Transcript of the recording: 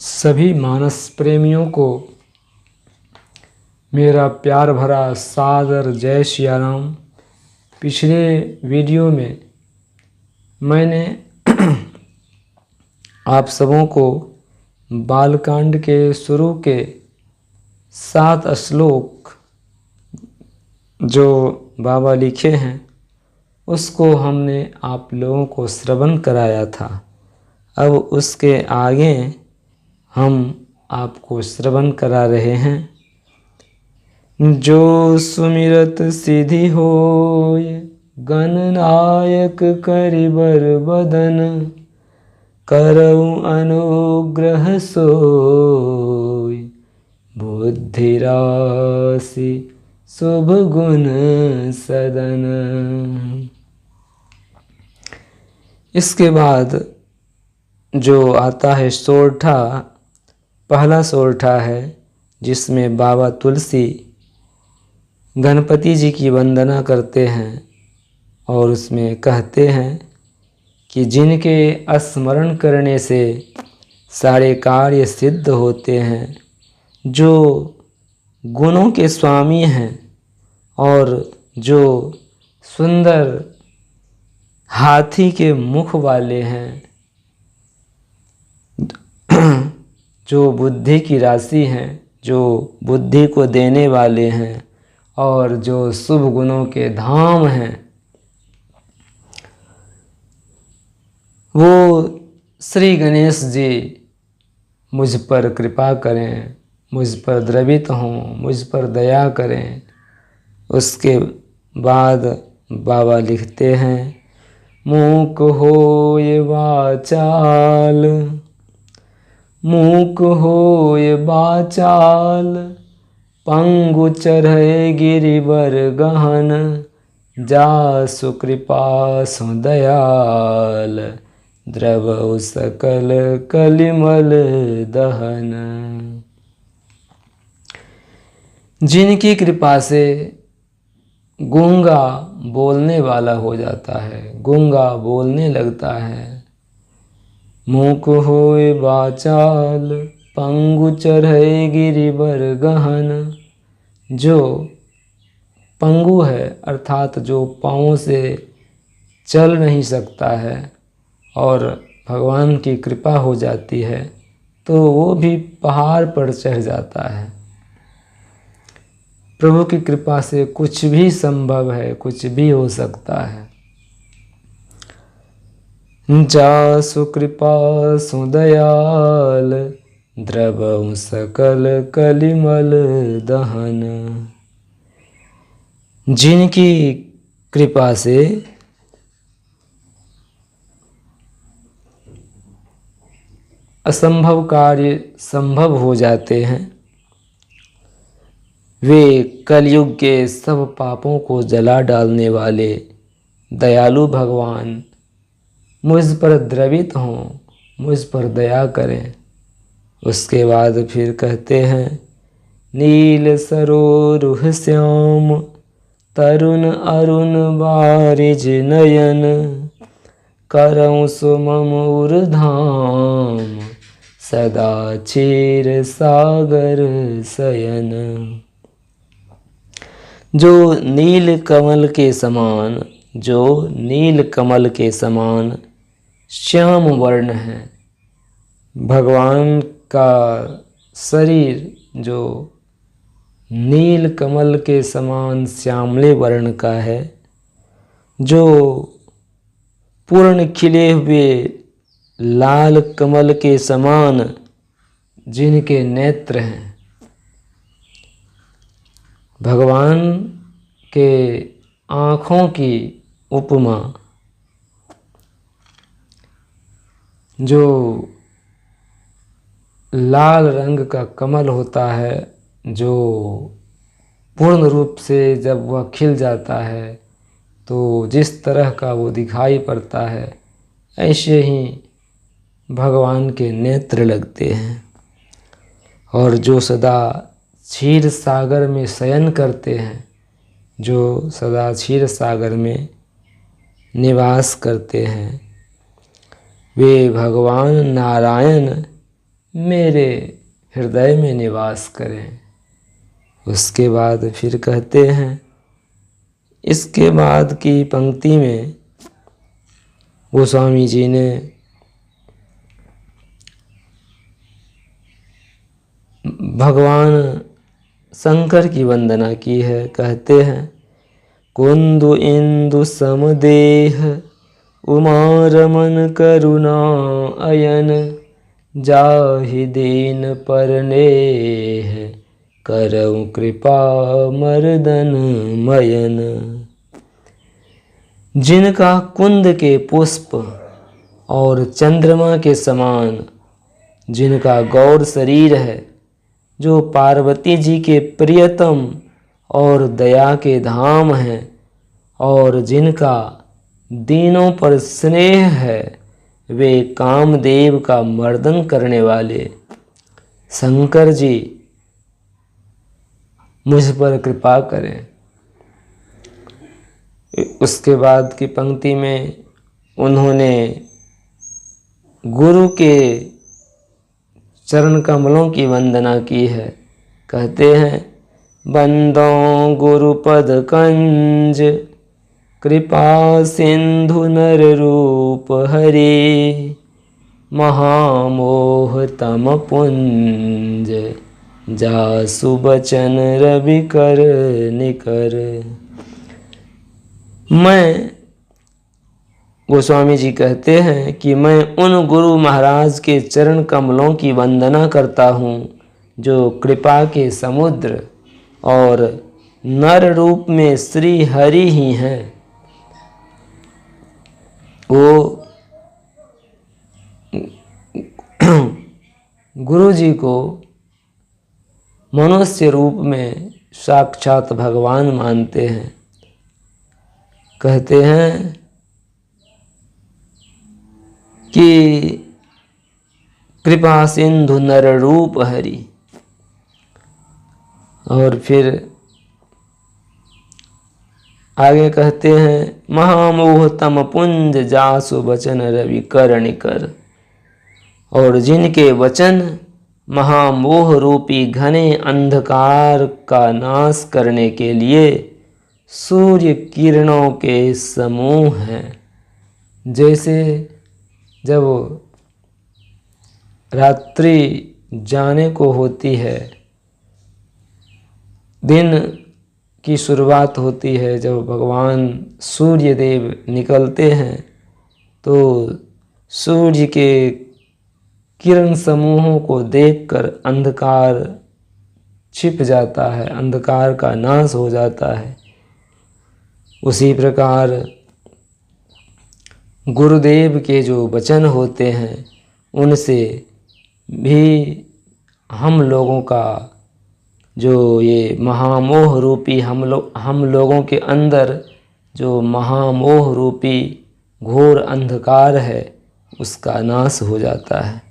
सभी मानस प्रेमियों को मेरा प्यार भरा सादर जय सिया राम। पिछले वीडियो में मैंने आप सबों को बालकांड के शुरू के 7 श्लोक जो बाबा लिखे हैं उसको हमने आप लोगों को श्रवण कराया था। अब उसके आगे हम आपको श्रवण करा रहे हैं। जो सुमिरत सिद्धि होय गणनायक करिबर बदन करऊँ अनुग्रह सोय बुद्धि राशि शुभ गुण सदन। इसके बाद जो आता है सोरठा, पहला सोरठा है जिसमें बाबा तुलसी गणपति जी की वंदना करते हैं और उसमें कहते हैं कि जिनके स्मरण करने से सारे कार्य सिद्ध होते हैं, जो गुणों के स्वामी हैं और जो सुंदर हाथी के मुख वाले हैं, जो बुद्धि की राशि हैं, जो बुद्धि को देने वाले हैं और जो शुभ गुणों के धाम हैं, वो श्री गणेश जी मुझ पर कृपा करें, मुझ पर द्रवित हों, मुझ पर दया करें। उसके बाद बाबा लिखते हैं मूक होय वाचाल, मूक होय वाचाल पंगु चढ़य गिरिवर गहन जासु कृपा सु दयाल द्रवउ सकल कलिमल दहन। जिनकी कृपा से गूंगा बोलने वाला हो जाता है, गूंगा बोलने लगता है। मूक होय वाचाल पंगु चढ़य गिरिवर गहन, जो पंगु है अर्थात जो पाँव से चल नहीं सकता है और भगवान की कृपा हो जाती है तो वो भी पहाड़ पर चढ़ जाता है। प्रभु की कृपा से कुछ भी संभव है, कुछ भी हो सकता है। जासु कृपा सु दयाल द्रवउ सकल कलिमल दहन। जिनकी कृपा से असंभव कार्य संभव हो जाते हैं, वे कलयुग के सब पापों को जला डालने वाले दयालु भगवान मुझ पर द्रवित हों, मुझ पर दया करें। उसके बाद फिर कहते हैं नील सरोरुह श्याम तरुण अरुण बारिज नयन करऊँ सुमम उर्धाम सदा क्षीर सागर शयन। जो नील कमल के समान, जो नील कमल के समान श्याम वर्ण है, भगवान का शरीर जो नील कमल के समान श्यामले वर्ण का है, जो पूर्ण खिले हुए लाल कमल के समान जिनके नेत्र हैं, भगवान के आँखों की उपमा जो लाल रंग का कमल होता है, जो पूर्ण रूप से जब वह खिल जाता है तो जिस तरह का वो दिखाई पड़ता है, ऐसे ही भगवान के नेत्र लगते हैं। और जो सदा क्षीर सागर में शयन करते हैं, जो सदा क्षीर सागर में निवास करते हैं, वे भगवान नारायण मेरे हृदय में निवास करें। उसके बाद फिर कहते हैं, इसके बाद की पंक्ति में गोस्वामी जी ने भगवान शंकर की वंदना की है। कहते हैं, कुंदु इंदु समदेह उमा रमन करुणा अयन जाहि दीन परनेह करऊं कृपा मर्दन मयन। जिनका कुंद के पुष्प और चंद्रमा के समान जिनका गौर शरीर है, जो पार्वती जी के प्रियतम और दया के धाम हैं, और जिनका दीनों पर स्नेह है, वे कामदेव का मर्दन करने वाले शंकर जी मुझ पर कृपा करें। उसके बाद की पंक्ति में उन्होंने गुरु के चरण कमलों की वंदना की है। कहते हैं, बंदों गुरुपद कंज कृपा सिंधु नर रूप हरि महामोह तम पुंज जासु बचन रवि कर निकर। मैं, गोस्वामी जी कहते हैं कि मैं उन गुरु महाराज के चरण कमलों की वंदना करता हूँ जो कृपा के समुद्र और नर रूप में श्री हरि ही हैं। वो गुरु जी को मनुष्य रूप में साक्षात भगवान मानते हैं। कहते हैं कि कृपा सिंधु नर रूप हरि। और फिर आगे कहते हैं, महामोह तम पुंज जासु वचन रवि कर निकर। और जिनके वचन महामोह रूपी घने अंधकार का नाश करने के लिए सूर्य किरणों के समूह हैं। जैसे जब रात्रि जाने को होती है, दिन की शुरुआत होती है, जब भगवान सूर्य देव निकलते हैं तो सूर्य के किरण समूहों को देखकर अंधकार छिप जाता है, अंधकार का नाश हो जाता है। उसी प्रकार गुरुदेव के जो वचन होते हैं, उनसे भी हम लोगों का जो ये महामोह रूपी हम लोगों के अंदर जो महामोह रूपी घोर अंधकार है, उसका नाश हो जाता है।